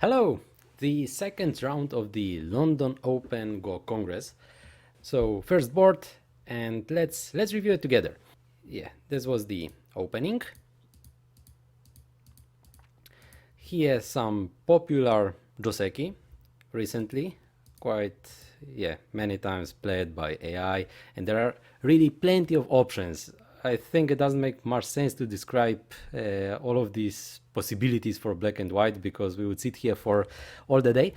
Hello, the second round of the London Open Go Congress. So first board, and let's review it together. Yeah, this was the opening. Here some popular Joseki recently, quite many times played by AI, and there are really plenty of options. I think it doesn't make much sense to describe all of these possibilities for black and white because we would sit here for all the day.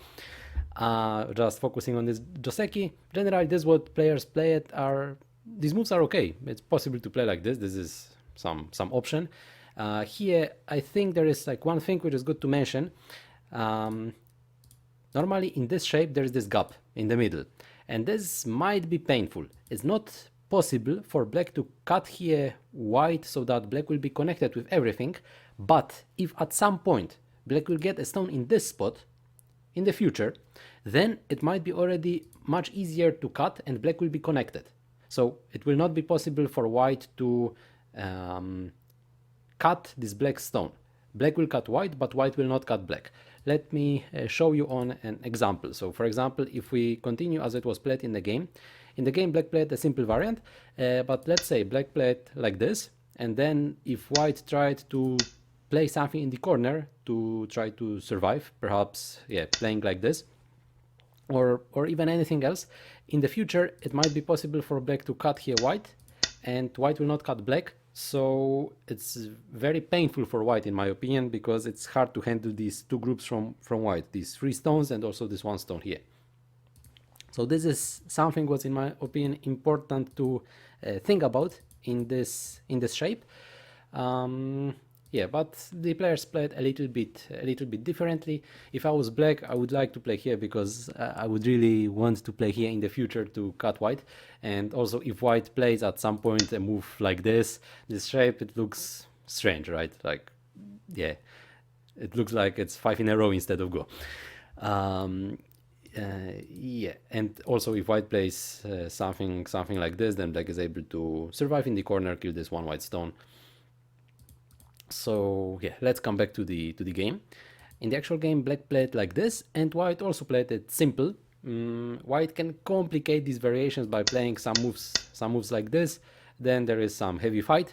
Just focusing on this Joseki. Generally, this is what players play it. These moves are okay. It's possible to play like this. This is some option. Here, I think there is like one thing which is good to mention. Normally in this shape there is this gap in the middle, and this might be painful. It's not possible for black to cut here white so that black will be connected with everything, but if at some point black will get a stone in this spot in the future, then it might be already much easier to cut and black will be connected. So it will not be possible for white to cut this black stone. Black will cut white, but white will not cut black. Let me show you on an example. So for example, if we continue as it was played in the game black played a simple variant, but let's say black played like this, and then if white tried to play something in the corner to try to survive, perhaps playing like this, or even anything else, in the future it might be possible for black to cut here white, and white will not cut black. So it's very painful for white in my opinion, because it's hard to handle these two groups from white, these three stones and also this one stone here. So this is something what's in my opinion important to think about in this shape. But the players played a little bit differently. If I was black, I would like to play here because I would really want to play here in the future to cut white. And also if white plays at some point a move like this shape, it looks strange, right? Like, yeah, it looks like it's 5 in a row instead of go. And also if white plays something like this, then black is able to survive in the corner, kill this one white stone. So yeah, let's come back to the game. In the actual game, black played like this, and white also played it simple. White can complicate these variations by playing some moves like this. Then there is some heavy fight.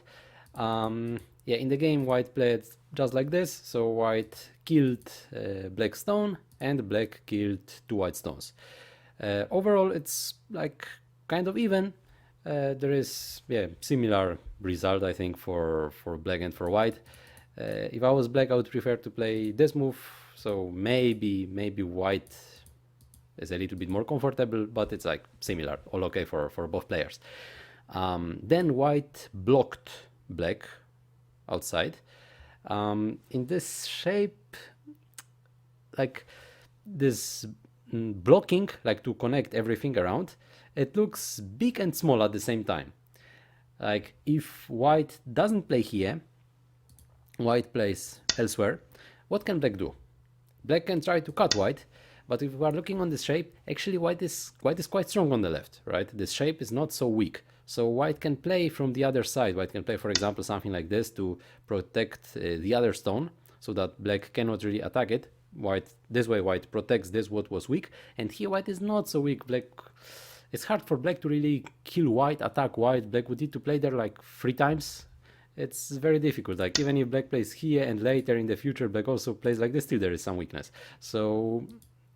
In the game, white played just like this. So white killed black stone, and black killed two white stones. Overall, it's like kind of even. There is similar result, I think, for black and for white. If I was black, I would prefer to play this move. So maybe white is a little bit more comfortable, but it's like similar, all okay for both players. Then white blocked black outside. In this shape, like this blocking, like to connect everything around, it looks big and small at the same time. Like if white doesn't play here, white plays elsewhere, what can black do? Black can try to cut white, but if we are looking on this shape, actually white is quite strong on the left, right? This shape is not so weak. So white can play from the other side. White can play, for example, something like this to protect the other stone so that black cannot really attack it. This way white protects this what was weak, and here white is not so weak. It's hard for black to really kill white, attack white. Black would need to play there like 3 times. It's very difficult. Like even if black plays here and later in the future black also plays like this, still there is some weakness. So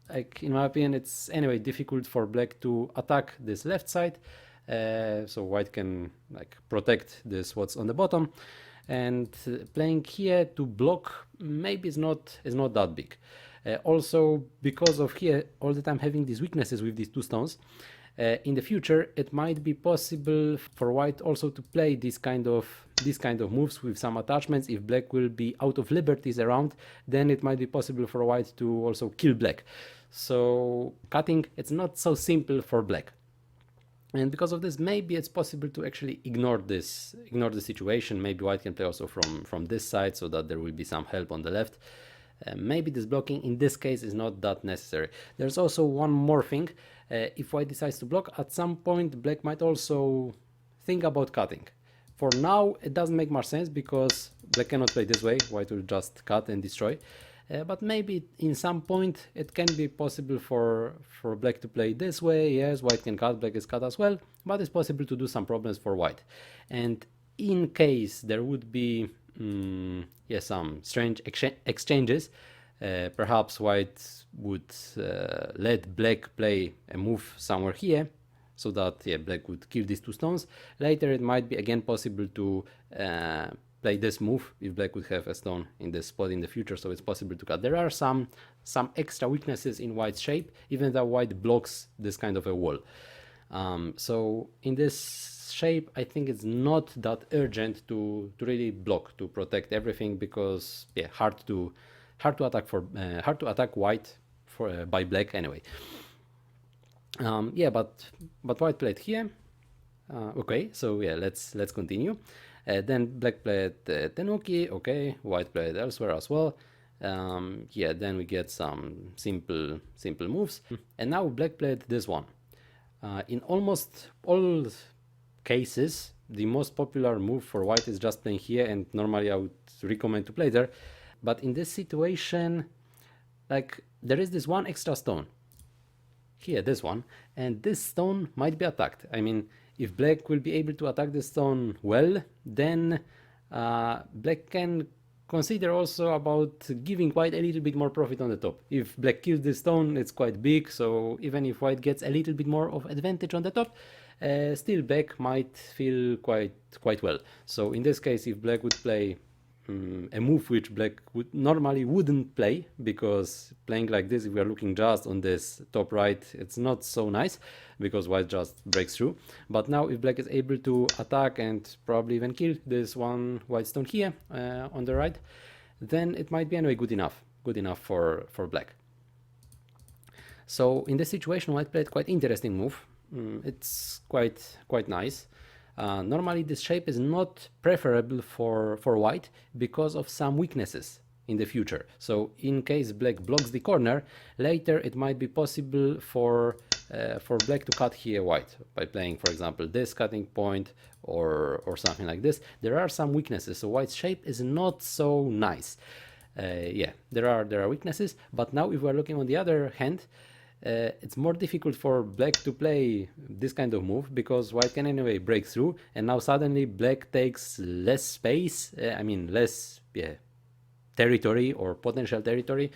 like in my opinion, it's anyway difficult for black to attack this left side. So white can like protect this what's on the bottom, and playing here to block maybe is not that big. Also because of here all the time having these weaknesses with these two stones, in the future it might be possible for white also to play this kind of moves with some attachments. If black will be out of liberties around, then it might be possible for white to also kill black. So cutting, it's not so simple for black, and because of this maybe it's possible to actually ignore the situation. Maybe white can play also from this side so that there will be some help on the left. Maybe this blocking in this case is not that necessary. There's also one more thing. If white decides to block, at some point black might also think about cutting. For now it doesn't make much sense because black cannot play this way. White will just cut and destroy. but maybe in some point it can be possible for black to play this way. Yes, white can cut, black is cut as well, but it's possible to do some problems for white. And in case there would be yeah, some strange exchanges, perhaps white would let black play a move somewhere here, so that yeah, black would kill these two stones. Later it might be again possible to play this move if black would have a stone in this spot in the future, so it's possible to cut. There are some extra weaknesses in white's shape, even though white blocks this kind of a wall. So in this shape I think it's not that urgent to really block, to protect everything, because yeah, hard to attack white for by black anyway. Yeah, but white played here. Okay, so yeah, let's continue. Then black played tenuki. Okay, white played elsewhere as well. Yeah, then we get some simple moves, and now black played this one. In almost all cases, the most popular move for white is just playing here, and normally I would recommend to play there. But in this situation, like, there is this one extra stone here, this one, and this stone might be attacked. I mean, if black will be able to attack the stone well, then black can consider also about giving white a little bit more profit on the top. If black kills the stone, it's quite big, so even if white gets a little bit more of advantage on the top, still black might feel quite well. So in this case, if black would play a move which black would normally wouldn't play, because playing like this, if we are looking just on this top right, it's not so nice because white just breaks through. But now if black is able to attack and probably even kill this one white stone here on the right, then it might be anyway good enough for black. So in this situation, white played quite interesting move. It's quite nice. Normally this shape is not preferable for white because of some weaknesses in the future. So in case black blocks the corner, later it might be possible for black to cut here white by playing, for example, this cutting point or something like this. There are some weaknesses, so white's shape is not so nice. Yeah, there are weaknesses, but now if we're looking on the other hand, it's more difficult for black to play this kind of move because white can anyway break through, and now suddenly black takes less space, I mean less territory or potential territory.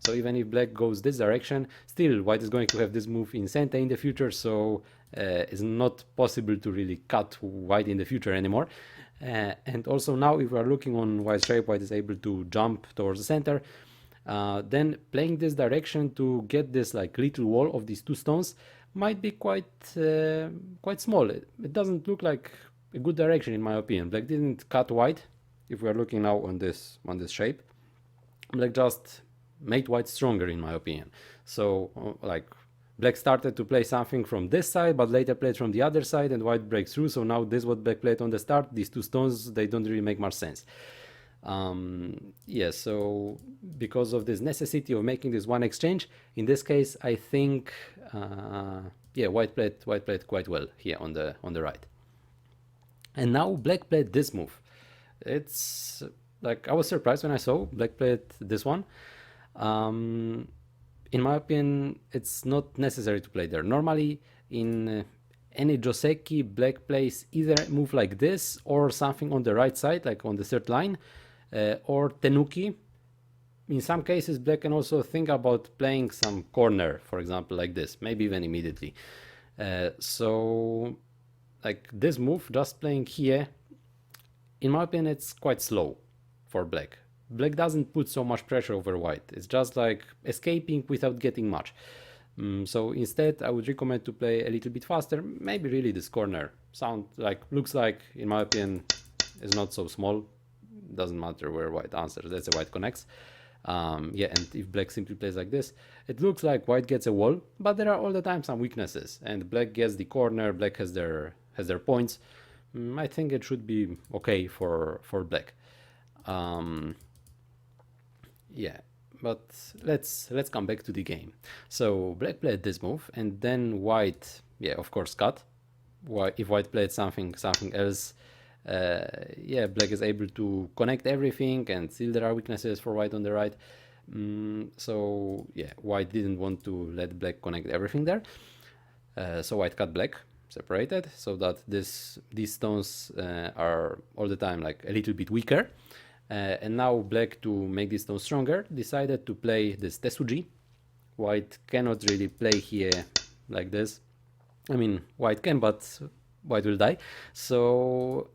So even if black goes this direction, still white is going to have this move in center in the future, so it's not possible to really cut white in the future anymore. And also now if we are looking on white's shape, white is able to jump towards the center. Then playing this direction to get this like little wall of these two stones might be quite small. It doesn't look like a good direction in my opinion. Black didn't cut white. If we are looking now on this shape, black just made white stronger in my opinion. So like black started to play something from this side, but later played from the other side, and white breaks through. So now this is what black played on the start. These two stones, they don't really make much sense. Yeah, so because of this necessity of making this one exchange, in this case I think yeah, white played quite well here on the right. And now black played this move. It's like, I was surprised when I saw black played this one. In my opinion, it's not necessary to play there. Normally in any joseki, black plays either a move like this or something on the right side, like on the third line, or tenuki. In some cases, black can also think about playing some corner, for example, like this, maybe even immediately. So like this move, just playing here, in my opinion, it's quite slow for black. Black doesn't put so much pressure over white. It's just like escaping without getting much. So instead, I would recommend to play a little bit faster. Maybe really this corner looks like, in my opinion, is not so small. Doesn't matter where white answers. That's a white connects. Yeah, and if black simply plays like this, it looks like white gets a wall, but there are all the time some weaknesses, and black gets the corner. Black has their points. I think it should be okay for black. Yeah, but let's come back to the game. So black played this move, and then white, yeah, of course, cut. If white played something else, yeah, black is able to connect everything, and still there are weaknesses for white on the right. So yeah, white didn't want to let black connect everything there. So white cut black separated so that these stones are all the time like a little bit weaker. And now black, to make this stone stronger, decided to play this Tesuji. White cannot really play here like this. I mean, white can, but white will die. So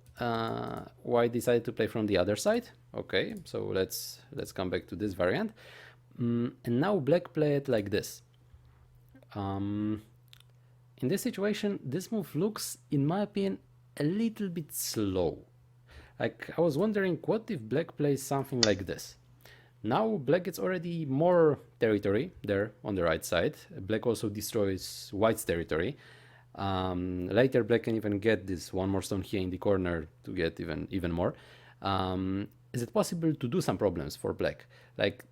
white decided to play from the other side. Okay, so let's come back to this variant. And now black played like this. In this situation, this move looks, in my opinion, a little bit slow. Like, I was wondering, what if black plays something like this? Now black gets already more territory there on the right side. Black also destroys white's territory. Later black can even get this one more stone here in the corner to get even more. Is it possible to do some problems for black? Like,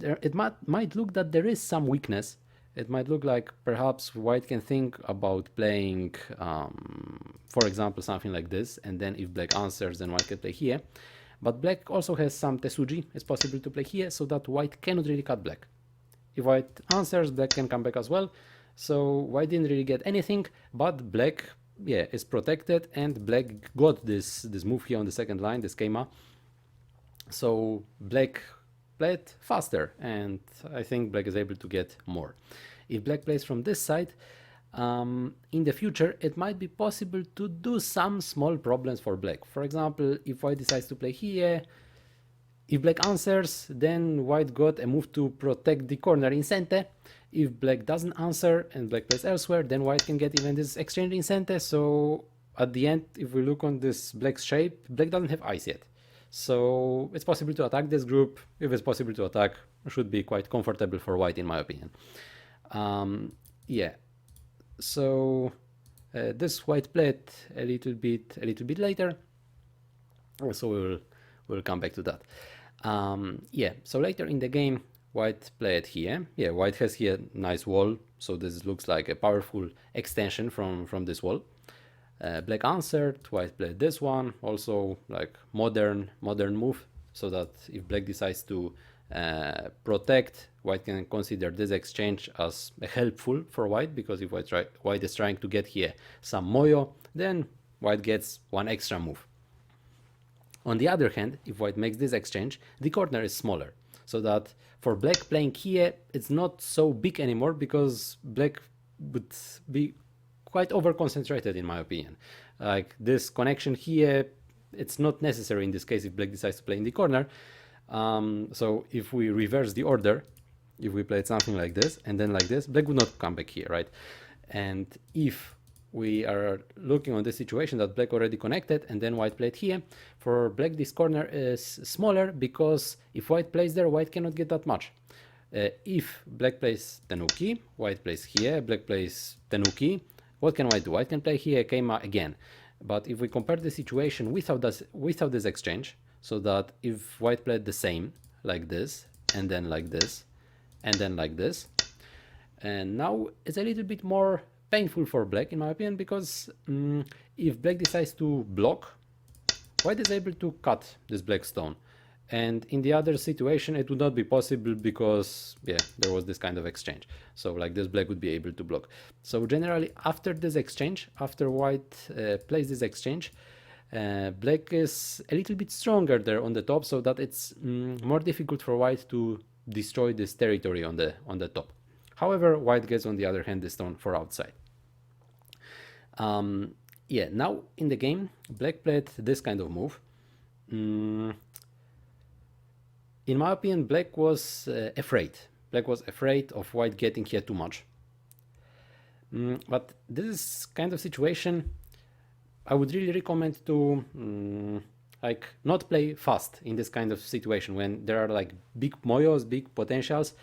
it might look that there is some weakness. It might look like perhaps white can think about playing, for example, something like this, and then if black answers, then white can play here. But black also has some Tesuji. It's possible to play here, so that white cannot really cut black. If white answers, black can come back as well. So white didn't really get anything, but black, yeah, is protected, and black got this move here on the second line, this Keima. So black played faster, and I think black is able to get more. If black plays from this side, in the future it might be possible to do some small problems for black. For example, if white decides to play here, if black answers, then white got a move to protect the corner in center. If black doesn't answer and black plays elsewhere, then white can get even this exchange in center. So at the end, if we look on this black's shape, black doesn't have ice yet. So it's possible to attack this group. If it's possible to attack, it should be quite comfortable for white, in my opinion. Yeah. So this white played a little bit later. So we'll come back to that. Yeah. So later in the game, white played here. Yeah, white has here a nice wall. So this looks like a powerful extension from this wall. Black answered, white played this one, also like modern move, so that if black decides to protect, white can consider this exchange as helpful for white, because if white is trying to get here some moyo, then white gets one extra move. On the other hand, if white makes this exchange, the corner is smaller, so that for black playing here, it's not so big anymore, because black would be quite over concentrated, in my opinion. Like this connection here, it's not necessary in this case if black decides to play in the corner. So if we reverse the order, if we played something like this and then like this, black would not come back here, right? And if we are looking on the situation that black already connected and then white played here, for black this corner is smaller, because if white plays there, white cannot get that much. If black plays Tenuki, white plays here, black plays Tenuki, what can white do? White can play here Keima again. But if we compare the situation without this exchange, so that if white played the same, like this, and then like this, and then like this, and now it's a little bit more painful for black, in my opinion, because if black decides to block, white is able to cut this black stone. And in the other situation, it would not be possible, because yeah, there was this kind of exchange. So like this, black would be able to block. So generally, after this exchange, after white plays this exchange, black is a little bit stronger there on the top, so that it's more difficult for white to destroy this territory on the top. However, white gets, on the other hand, the stone for outside. Yeah, now in the game, black played this kind of move. In my opinion, black was afraid. Black was afraid of white getting here too much. But this kind of situation, I would really recommend to like not play fast in this kind of situation when there are like big moyos, big potentials.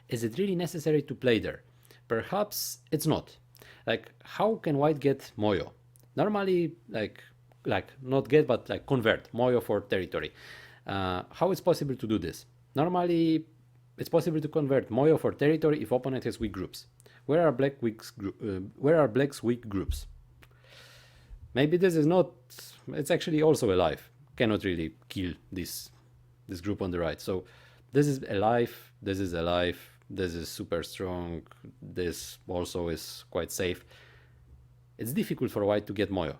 Is it really necessary to play there? Perhaps it's not. Like, how can white get moyo? Normally, like not get, but like convert moyo for territory. How is possible to do this? Normally, it's possible to convert moyo for territory if opponent has weak groups. Where are black's weak groups? Maybe this is not. It's actually also alive. Cannot really kill this group on the right. So this is alive, this is alive, this is super strong, this also is quite safe. It's difficult for white to get moyo,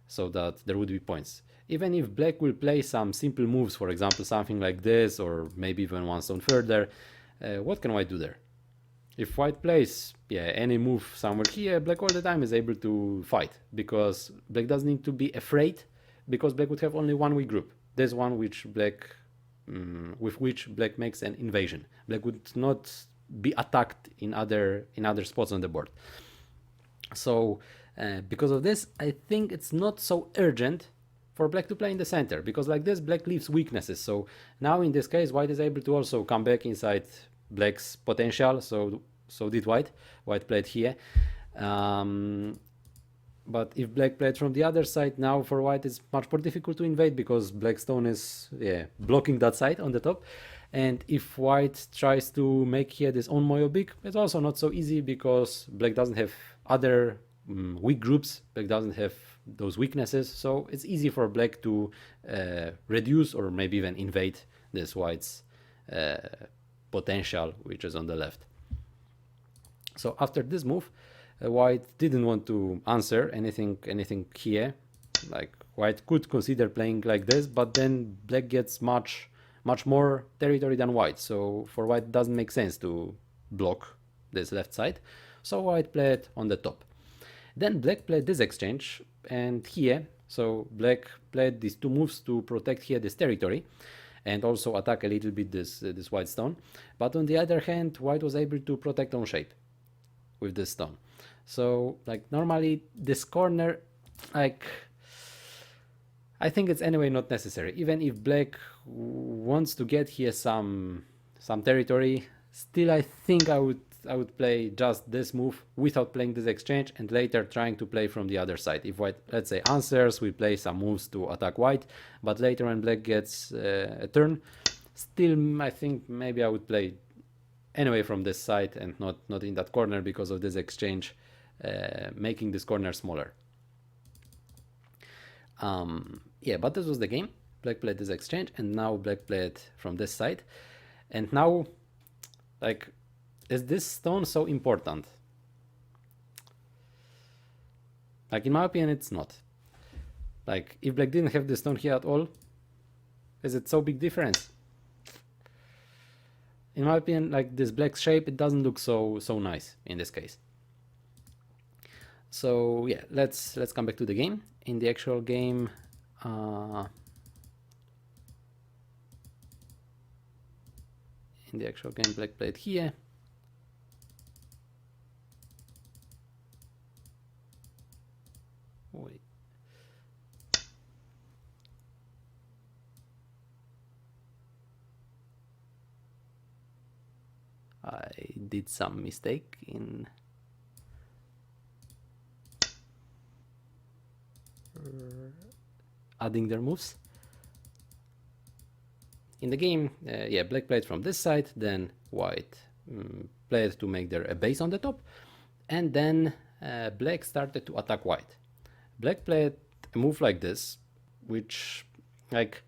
so that there would be points. Even if black will play some simple moves, for example, something like this, or maybe even one stone further, what can white do there? If white plays any move somewhere here, black all the time is able to fight, because black doesn't need to be afraid, because black would have only one weak group. This one which black, with which black makes an invasion. Black would not be attacked in other spots on the board. So because of this, I think it's not so urgent for black to play in the center, because like this black leaves weaknesses. So now in this case white is able to also come back inside black's potential, so did white. White played here, but if black played from the other side, now for white it's much more difficult to invade, because black stone is blocking that side on the top. And if white tries to make here this own moyo big, it's also not so easy, because black doesn't have other weak groups, black doesn't have those weaknesses, so it's easy for black to reduce or maybe even invade this white's potential, which is on the left. So after this move, white didn't want to answer anything here. Like white could consider playing like this, but then black gets much more territory than white, so for white it doesn't make sense to block this left side, so white played on the top. Then black played this exchange, and here, so black played these two moves to protect here this territory and also attack a little bit this white stone. But on the other hand, white was able to protect own shape with this stone. So like normally this corner, like I think it's anyway not necessary. Even if black wants to get here some territory, still I think I would play just this move without playing this exchange, and later trying to play from the other side. If white, let's say, answers, we play some moves to attack white, but later when black gets a turn, still I think maybe I would play anyway from this side and not in that corner, because of this exchange making this corner smaller. But this was the game. Black played this exchange, and now black played from this side. And now, like, is this stone so important? Like, in my opinion, it's not. Like, if black didn't have this stone here at all, is it so big difference? In my opinion, like this black shape, it doesn't look so nice in this case. So yeah, let's come back to the game. In the actual game, black played here. Wait. I did some mistake in adding their moves. In the game, black played from this side, then white played to make a base on the top, and then black started to attack white. Black played a move like this, which, like,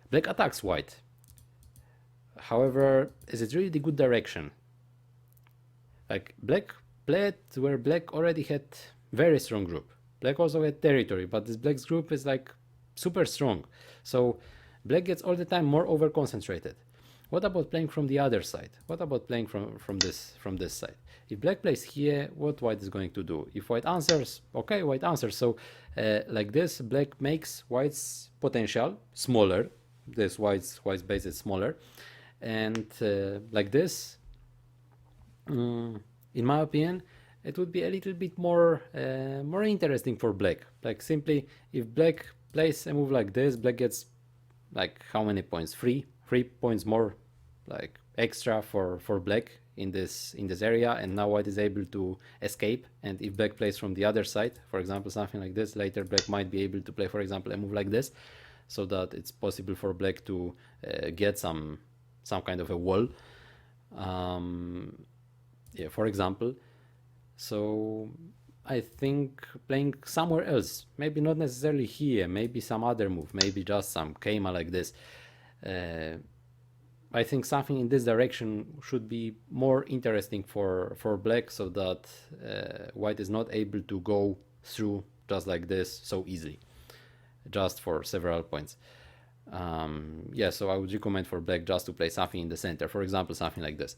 black attacks white. However, is it really the good direction? Like, black played where black already had very strong group. Black also had territory, but this black's group is like super strong. So black gets all the time more over concentrated. What about playing from the other side? What about playing from this side? If black plays here, what white is going to do? If white answers, okay, white answers. So like this, black makes white's potential smaller. This white's base is smaller, and like this, in my opinion, it would be a little bit more interesting for black. Like, simply, if black plays a move like this, black gets like how many points? 3 points more, like extra for black in this area, and now white is able to escape. And if black plays from the other side, for example something like this, later black might be able to play, for example, a move like this, so that it's possible for black to get some kind of a wall, for example. So I think playing somewhere else, maybe not necessarily here, maybe some other move, maybe just some keima like this, I think something in this direction should be more interesting for black, so that white is not able to go through just like this so easily, just for several points. Yeah, so I would recommend for black just to play something in the center, for example something like this.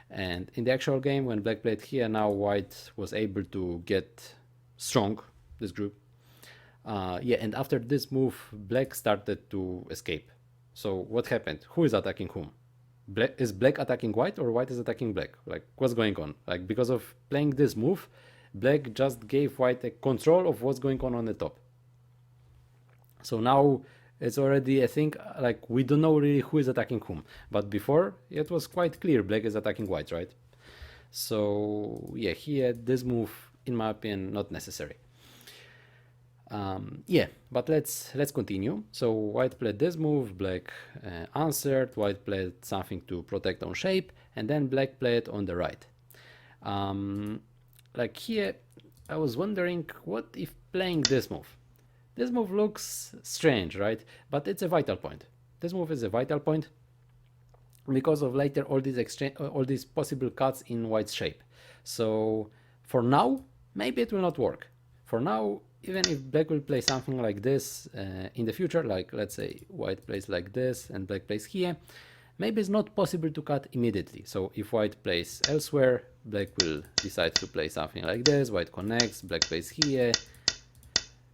And in the actual game, when black played here, now white was able to get strong this group. Yeah, and after this move black started to escape. So what happened? Who is attacking whom? Is black attacking white, or white is attacking black? Like, what's going on? Like, because of playing this move, black just gave white a control of what's going on the top. So now it's already, I think, like, we don't know really who is attacking whom. But before, it was quite clear black is attacking white, right? So yeah, here this move, in my opinion, not necessary. Yeah, but let's continue. So white played this move, black answered, white played something to protect on shape, and then black played on the right. Like here, I was wondering, what if playing this move? This move looks strange, right? But it's a vital point. This move is a vital point because of later all these possible cuts in white's shape. So for now, maybe it will not work. For now, even if black will play something like this in the future, like let's say white plays like this and black plays here, maybe it's not possible to cut immediately. So if white plays elsewhere, black will decide to play something like this, white connects, black plays here.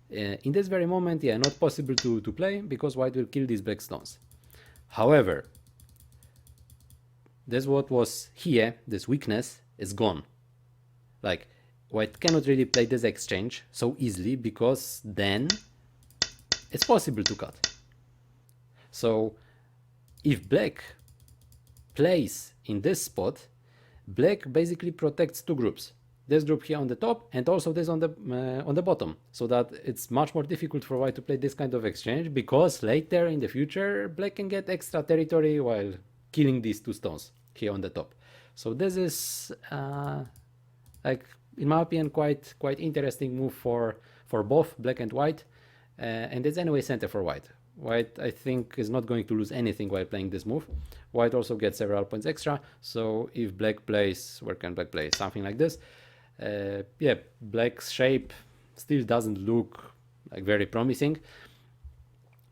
In this very moment, yeah, not possible to play because white will kill these black stones. However, this what was here, this weakness is gone. Like, white cannot really play this exchange so easily because then it's possible to cut. So if black plays in this spot, black basically protects two groups. This group here on the top and also this on the bottom, so that it's much more difficult for white to play this kind of exchange, because later in the future black can get extra territory while killing these two stones here on the top. So this is like, in my opinion, quite interesting move for both black and white, and it's anyway center for white. White, I think, is not going to lose anything while playing this move. White also gets several points extra, so if black plays, where can black play? Something like this. Yeah, black's shape still doesn't look like very promising.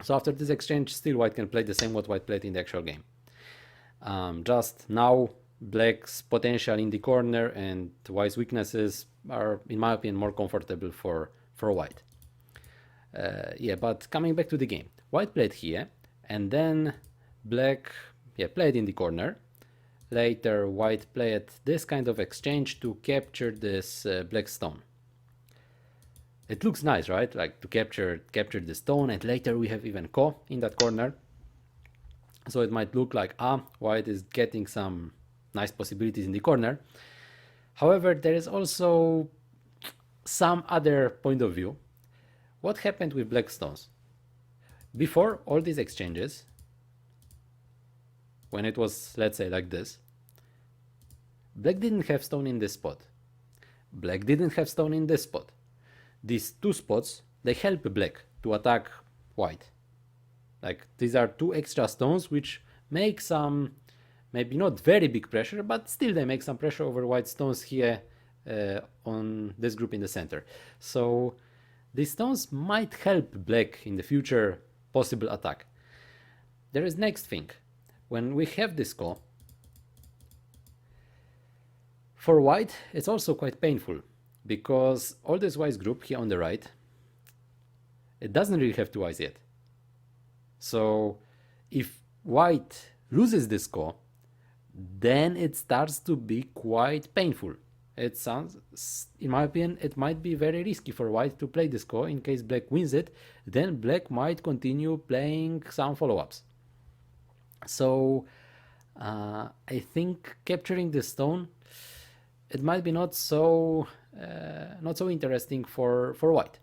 So after this exchange, still white can play the same what white played in the actual game. Just now, black's potential in the corner and white's weaknesses are, in my opinion, more comfortable for white. Yeah, but coming back to the game, white played here, and then black, yeah, played in the corner. Later, white played this kind of exchange to capture this black stone. It looks nice, right? Like, to capture the stone, and later we have even ko in that corner. So it might look like, white is getting some nice possibilities in the corner. However, there is also some other point of view. What happened with black stones? Before all these exchanges, when it was, let's say, like this, black didn't have stone in this spot. Black didn't have stone in this spot. These two spots, they help black to attack white. Like, these are two extra stones which make some, maybe not very big pressure, but still they make some pressure over white stones here on this group in the center. So these stones might help black in the future possible attack. There is next thing. When we have this ko, for white it's also quite painful, because all this white group here on the right, it doesn't really have two eyes yet. So if white loses this ko, then it starts to be quite painful. It sounds, in my opinion, it might be very risky for white to play this ko. In case black wins it, then black might continue playing some follow-ups. So I think capturing the stone, it might be not so interesting for white.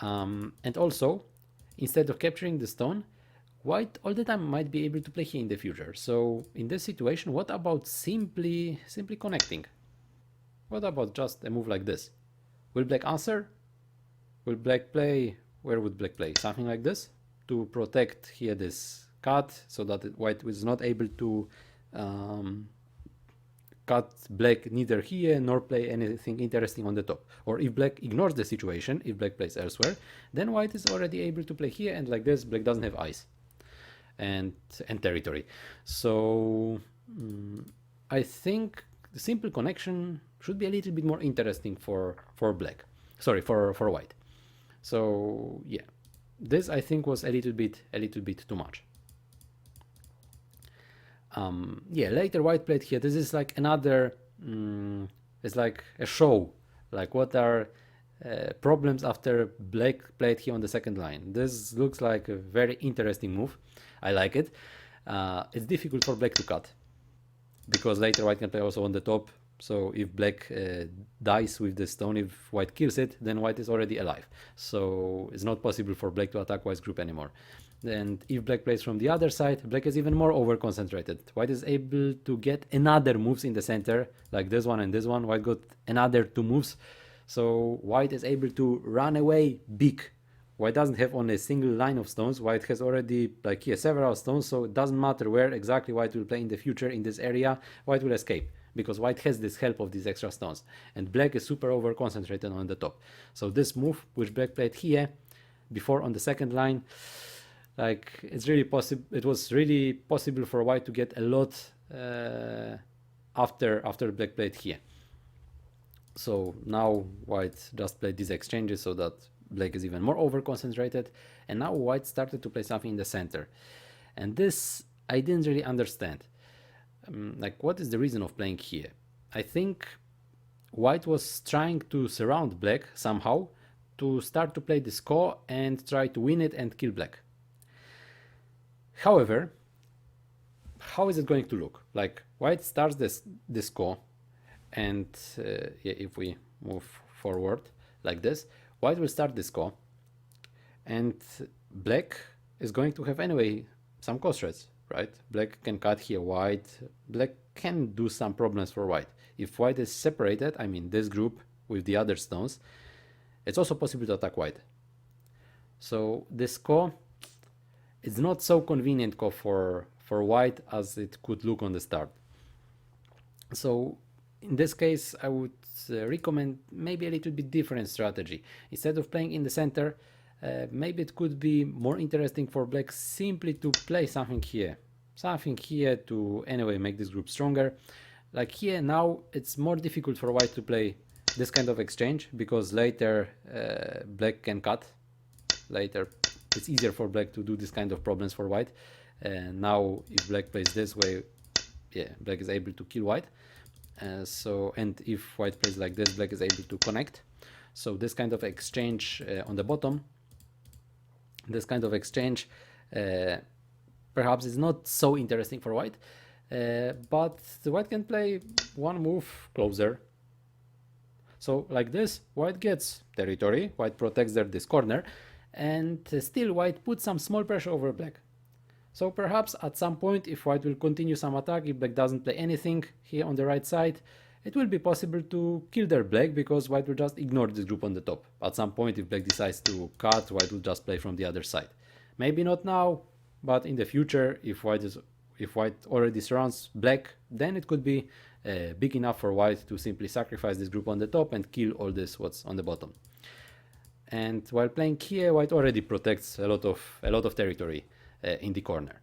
And also, instead of capturing the stone, white all the time might be able to play here in the future. So in this situation, what about simply connecting? What about just a move like this? Will black answer? Will black play? Where would black play? Something like this to protect here this cut, so that white was not able to cut black neither here nor play anything interesting on the top. Or if black ignores the situation, if black plays elsewhere, then white is already able to play here, and like this black doesn't have ice and territory. So I think the simple connection should be a little bit more interesting for black. Sorry, for white. So yeah, this I think was a little bit too much. Yeah, later white played here. This is like another, it's like a show. Like what are problems after black played here on the second line. This looks like a very interesting move. I like it. It's difficult for black to cut, because later white can play also on the top. So if black dies with the stone, if white kills it, then white is already alive. So it's not possible for black to attack white's group anymore. And if black plays from the other side, black is even more over concentrated. White is able to get another moves in the center, like this one and this one. White got another 2 moves. So white is able to run away big. White doesn't have only a single line of stones. White has already, like here, several stones. So it doesn't matter where exactly white will play in the future in this area. White will escape, because white has this help of these extra stones. And black is super over concentrated on the top. So this move, which black played here before on the second line, like it's really possible. It was really possible for white to get a lot after black played here. So now white just played these exchanges so that black is even more over concentrated, and now white started to play something in the center, and this I didn't really understand. Like, what is the reason of playing here? I think white was trying to surround black somehow to start to play this ko and try to win it and kill black. However, how is it going to look? Like, white starts this ko, and yeah, if we move forward like this, white will start this ko, and black is going to have anyway some ko threats, right? Black can cut here white. Black can do some problems for white. If white is separated, I mean this group with the other stones, it's also possible to attack white. So this ko, it's not so convenient ko for white as it could look on the start. So in this case, I would recommend maybe a little bit different strategy. Instead of playing in the center, maybe it could be more interesting for black simply to play something here to anyway make this group stronger. Like here now, it's more difficult for white to play this kind of exchange, because later black can cut. Later it's easier for black to do this kind of problems for white. Now if black plays this way, yeah, black is able to kill white. And if white plays like this, black is able to connect. So this kind of exchange on the bottom, this kind of exchange perhaps is not so interesting for white, but the white can play one move closer. So like this, white gets territory, white protects this corner, and still white puts some small pressure over black. So perhaps at some point, if white will continue some attack, if black doesn't play anything here on the right side, it will be possible to kill their black, because white will just ignore this group on the top. At some point, if black decides to cut, white will just play from the other side. Maybe not now, but in the future, if white already surrounds black, then it could be big enough for white to simply sacrifice this group on the top and kill all this what's on the bottom. And while playing here, white already protects a lot of territory in the corner.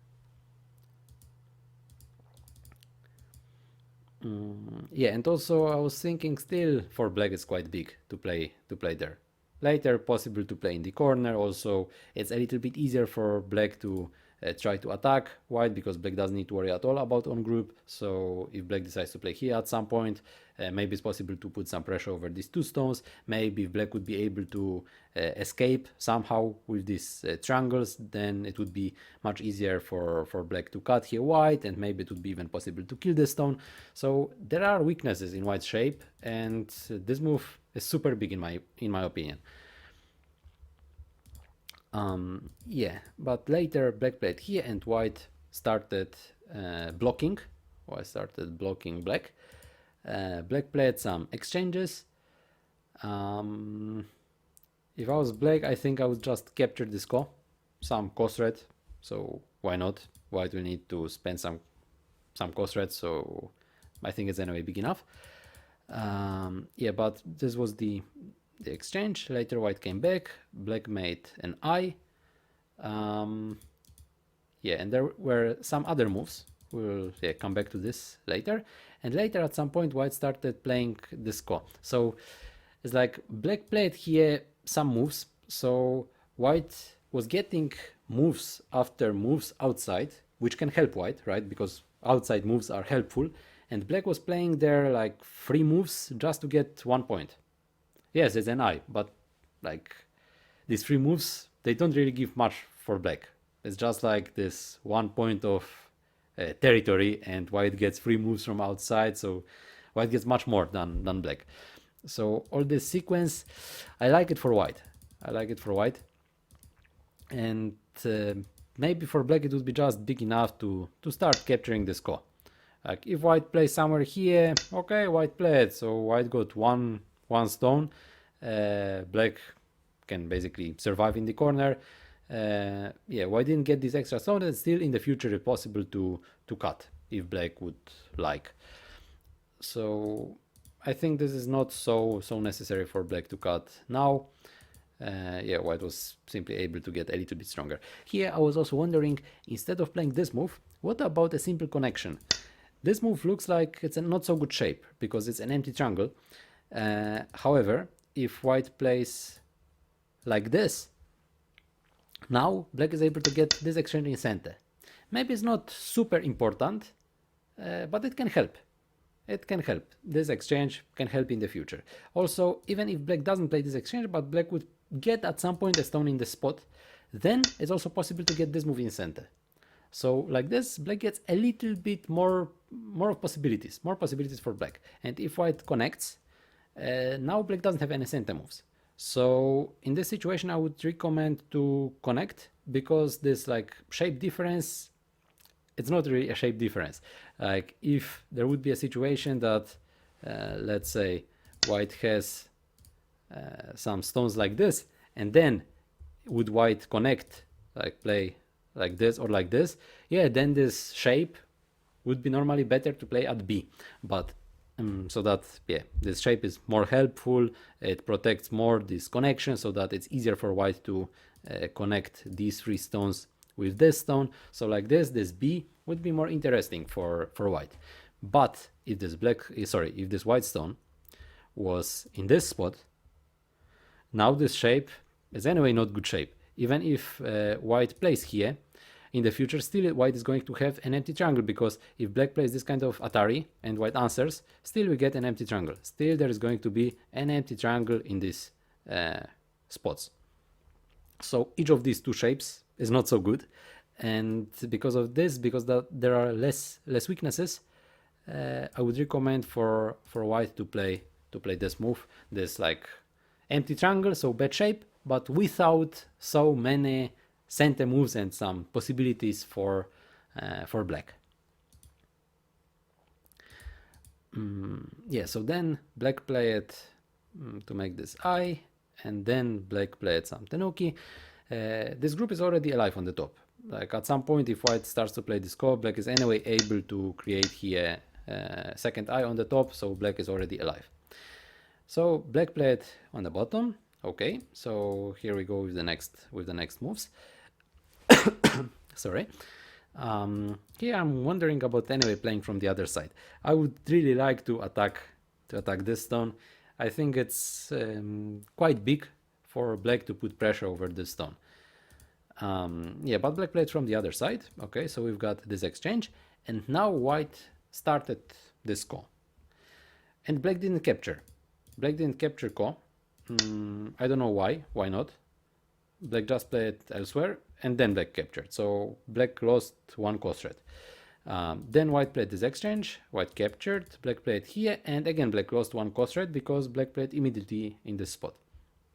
Yeah, and also I was thinking still for black it's quite big to play there. Later possible to play in the corner. Also it's a little bit easier for black to try to attack white, because black doesn't need to worry at all about on group. So if black decides to play here at some point, maybe it's possible to put some pressure over these 2 stones. Maybe if black would be able to escape somehow with these triangles, then it would be much easier for black to cut here white, and maybe it would be even possible to kill the stone. So there are weaknesses in white's shape, and this move is super big in my opinion. Yeah, but later black played here and white started blocking. White started blocking black. Black played some exchanges. If I was black, I think I would just capture this ko, some ko threat. So why not? White will need to spend some cost rate, so I think it's anyway big enough. Yeah, but this was the exchange. Later white came back, black made an eye. Yeah, and there were some other moves. We'll come back to this later. And later at some point white started playing this ko. So it's like black played here some moves. So white was getting moves after moves outside, which can help white, right? Because outside moves are helpful. And black was playing there like 3 moves just to get 1 point. Yes, it's an eye, but like these 3 moves, they don't really give much for black. It's just like this 1 point of territory, and white gets 3 moves from outside, so white gets much more than black. So all this sequence, I like it for white. And maybe for black it would be just big enough to start capturing this ko. Like if white plays somewhere here, okay, white played, so white got one stone. Black can basically survive in the corner. Yeah, white didn't get this extra stone, and still in the future it's possible to cut if black would like. So I think this is not so necessary for black to cut now. Yeah, white was simply able to get a little bit stronger. Here I was also wondering, instead of playing this move, what about a simple connection? This move looks like it's a not so good shape because it's an empty triangle. However, if white plays like this, now black is able to get this exchange in center. Maybe it's not super important, but it can help. This exchange can help in the future. Also, even if black doesn't play this exchange, but black would get at some point a stone in the spot, then it's also possible to get this move in center. So like this, black gets a little bit more possibilities for black. And if white connects, now black doesn't have any center moves. So in this situation, I would recommend to connect, because this like shape difference, it's not really a shape difference. Like if there would be a situation that, let's say, white has some stones like this, and then would white connect, like play like this or like this, yeah, then this shape would be normally better to play at B. But so that, yeah, this shape is more helpful, it protects more this connection, so that it's easier for white to connect these 3 stones with this stone. So like this B would be more interesting for white. But if this if this white stone was in this spot, now this shape is anyway not good shape. Even if white plays here, in the future still white is going to have an empty triangle, because if black plays this kind of Atari and white answers, still we get an empty triangle. Still there is going to be an empty triangle in these spots. So each of these 2 shapes is not so good, and because of this, because there are less weaknesses, I would recommend for white to play this move, this like empty triangle, so bad shape, but without so many center moves and some possibilities for black. Yeah, so then black played to make this eye, and then black played some tenuki. This group is already alive on the top. Like at some point, if white starts to play this ko, black is anyway able to create here second eye on the top, so black is already alive. So black played on the bottom. Okay, so here we go with the next moves. Sorry. Here I'm wondering about anyway playing from the other side. I would really like to attack this stone. I think it's quite big for black to put pressure over this stone. Yeah, but black played from the other side. Okay, so we've got this exchange, and now white started this ko, and black didn't capture. Black didn't capture ko. I don't know why. Why not? Black just played elsewhere, and then black captured. So black lost 1 cost rate. Then white played this exchange, white captured, black played here, and again black lost 1 cost rate because black played immediately in this spot.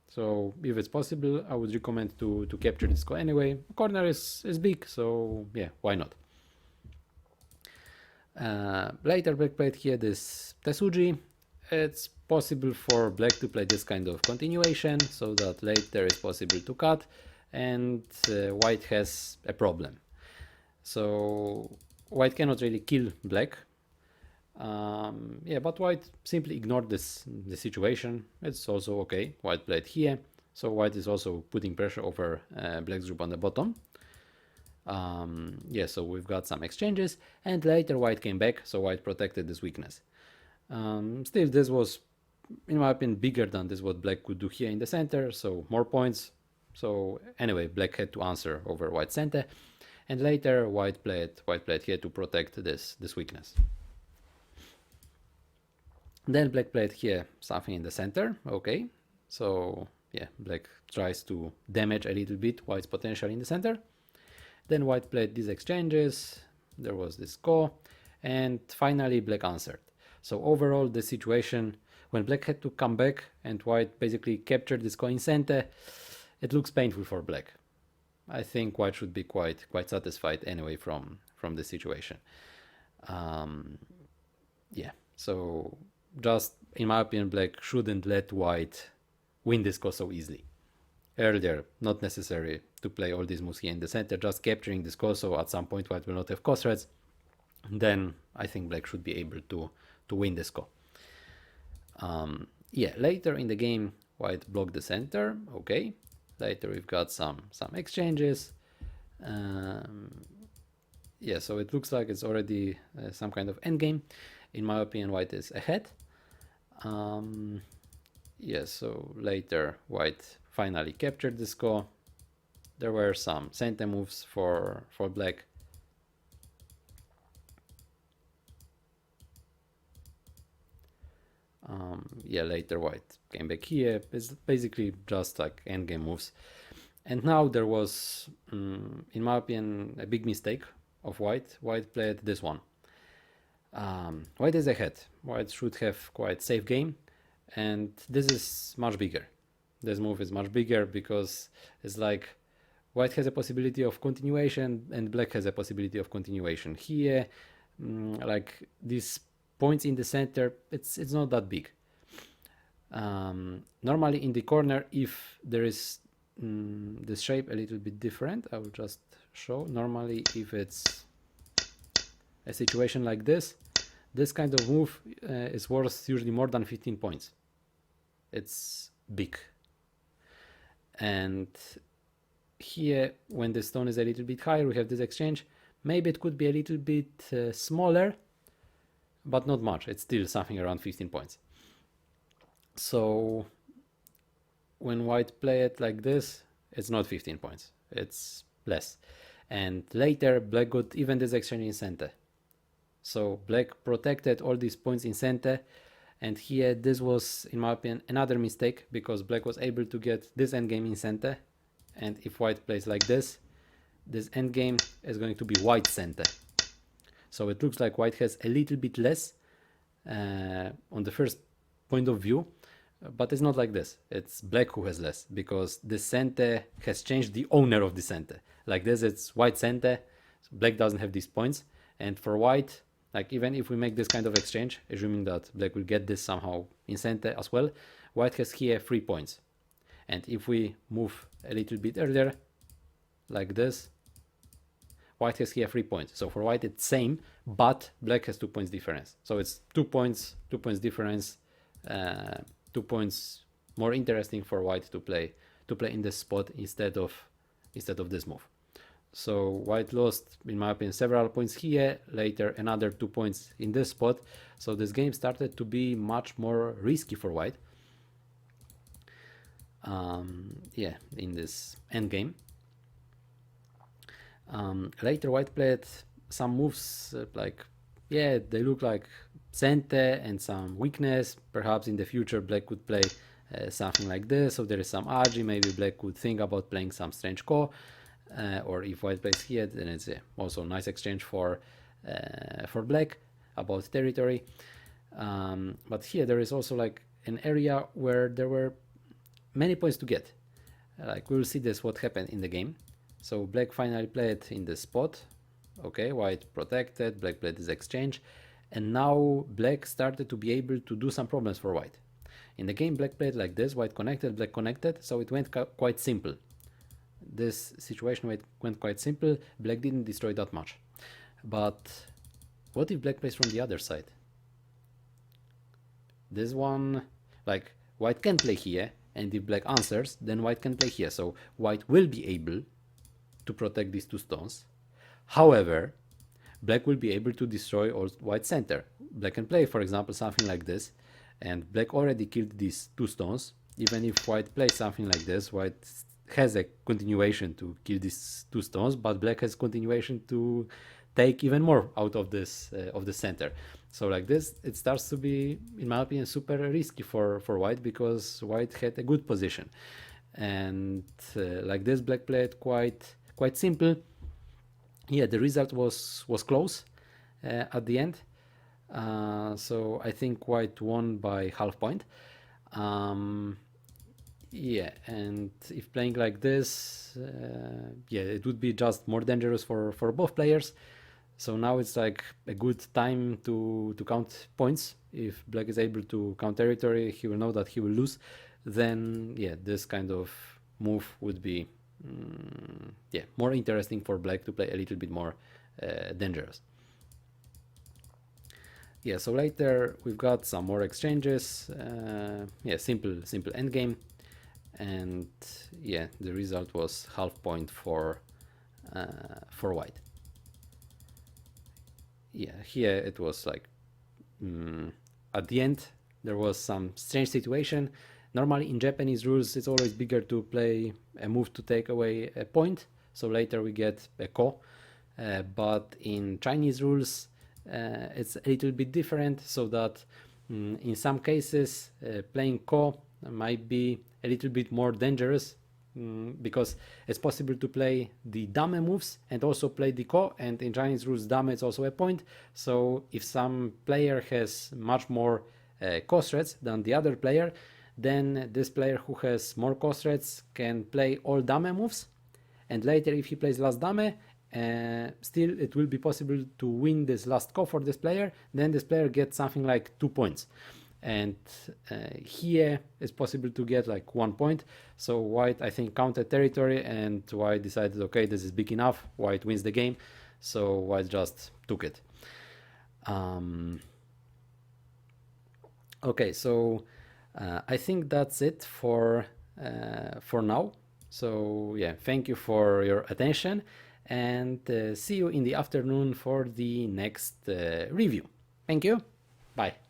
So if it's possible, I would recommend to capture this ko anyway. The corner is big, so yeah, why not? Later black played here this Tesuji. It's possible for black to play this kind of continuation, so that later is possible to cut, and white has a problem. So white cannot really kill black. Yeah, but white simply ignored the situation. It's also okay. White played here, so white is also putting pressure over black's group on the bottom. Yeah, so we've got some exchanges, and later white came back, so white protected this weakness. Still, this was, in my opinion, bigger than this what black could do here in the center, so more points. So anyway, black had to answer over white center, and later white played here to protect this weakness. Then black played here something in the center. Okay, so yeah, black tries to damage a little bit white's potential in the center. Then white played these exchanges, there was this go, and finally black answered. So overall the situation, when black had to come back and white basically captured this coin center, it looks painful for black. I think white should be quite satisfied anyway from the situation. Yeah, so just in my opinion, black shouldn't let white win this go so easily. Earlier, not necessary to play all these moves here in the center, just capturing this go, so at some point white will not have cost threats. Then I think black should be able to win this go. Yeah, later in the game, white blocked the center. Okay, later we've got some exchanges. Yeah, so it looks like it's already some kind of endgame. In my opinion, white is ahead. Yeah, so later white finally captured the score. There were some center moves for black. Yeah, later white came back here. It's basically just like endgame moves. And now there was, in my opinion, a big mistake of white. White played this one. White is ahead. White should have quite safe game, and this is much bigger. This move is much bigger because it's like white has a possibility of continuation and black has a possibility of continuation. Here, like these points in the center, it's not that big. Normally in the corner, if there is this shape a little bit different, I will just show. Normally, if it's a situation like this kind of move is worth usually more than 15 points. It's big. And here, when the stone is a little bit higher, we have this exchange. Maybe it could be a little bit smaller, but not much. It's still something around 15 points. So when white play it like this, it's not 15 points. It's less. And later, black got even this exchange in center. So black protected all these points in center, and here this was, in my opinion, another mistake, because black was able to get this endgame in center, and if white plays like this endgame is going to be white center. So it looks like white has a little bit less on the first point of view, but it's not like this. It's black who has less, because the center has changed the owner of the center. Like this, it's white center, so black doesn't have these points, and for white, like even if we make this kind of exchange, assuming that black will get this somehow in center as well, white has here 3 points. And if we move a little bit earlier, like this, white has here 3 points. So for white it's same, but black has 2 points difference. So it's 2 points difference, 2 points more interesting for white to play in this spot instead of this move. So white lost, in my opinion, several points here, later another 2 points in this spot. So this game started to be much more risky for white. Yeah, in this endgame. Later white played some moves like, yeah, they look like center and some weakness. Perhaps in the future black could play something like this, so there is some agi, maybe black could think about playing some strange core. Or if white plays here, then it's also a nice exchange for black about territory. But here there is also like an area where there were many points to get. Like we'll see this what happened in the game. So black finally played in this spot. Okay, white protected, black played this exchange, and now black started to be able to do some problems for white. In the game, black played like this, white connected, black connected, so it went quite simple. this situation went quite simple. Black didn't destroy that much. But what if black plays from the other side? This one, like, white can play here, and if black answers, then white can play here. So white will be able to protect these two stones. However, black will be able to destroy all white center. Black can play, for example, something like this, and black already killed these two stones. Even if white plays something like this, white has a continuation to kill these two stones, but black has continuation to take even more out of this of the center. So like this, it starts to be, in my opinion, super risky for white, because white had a good position, and like this, black played quite simple. Yeah, the result was close at the end. So I think white won by half point. Yeah, and if playing like this, yeah, it would be just more dangerous for both players. So now it's like a good time to count points. If black is able to count territory, he will know that he will lose. Then yeah, this kind of move would be yeah, more interesting for black to play a little bit more dangerous. Yeah, so later we've got some more exchanges. Yeah, simple endgame, and yeah, the result was half point for white. Yeah, here it was like at the end there was some strange situation. Normally in Japanese rules it's always bigger to play a move to take away a point, so later we get a ko. But in Chinese rules it's a little bit different, so that in some cases playing ko might be a little bit more dangerous, because it's possible to play the dame moves and also play the ko, and in Chinese rules dame is also a point. So if some player has much more ko threats than the other player, then this player who has more ko threats can play all dame moves, and later if he plays last dame, still it will be possible to win this last ko for this player. Then this player gets something like 2 points, and here it's possible to get like 1 point. So white, I think, counted territory, and white decided, okay, this is big enough, white wins the game, so white just took it. Okay, so I think that's it for now. So yeah, thank you for your attention, and see you in the afternoon for the next review. Thank you. Bye.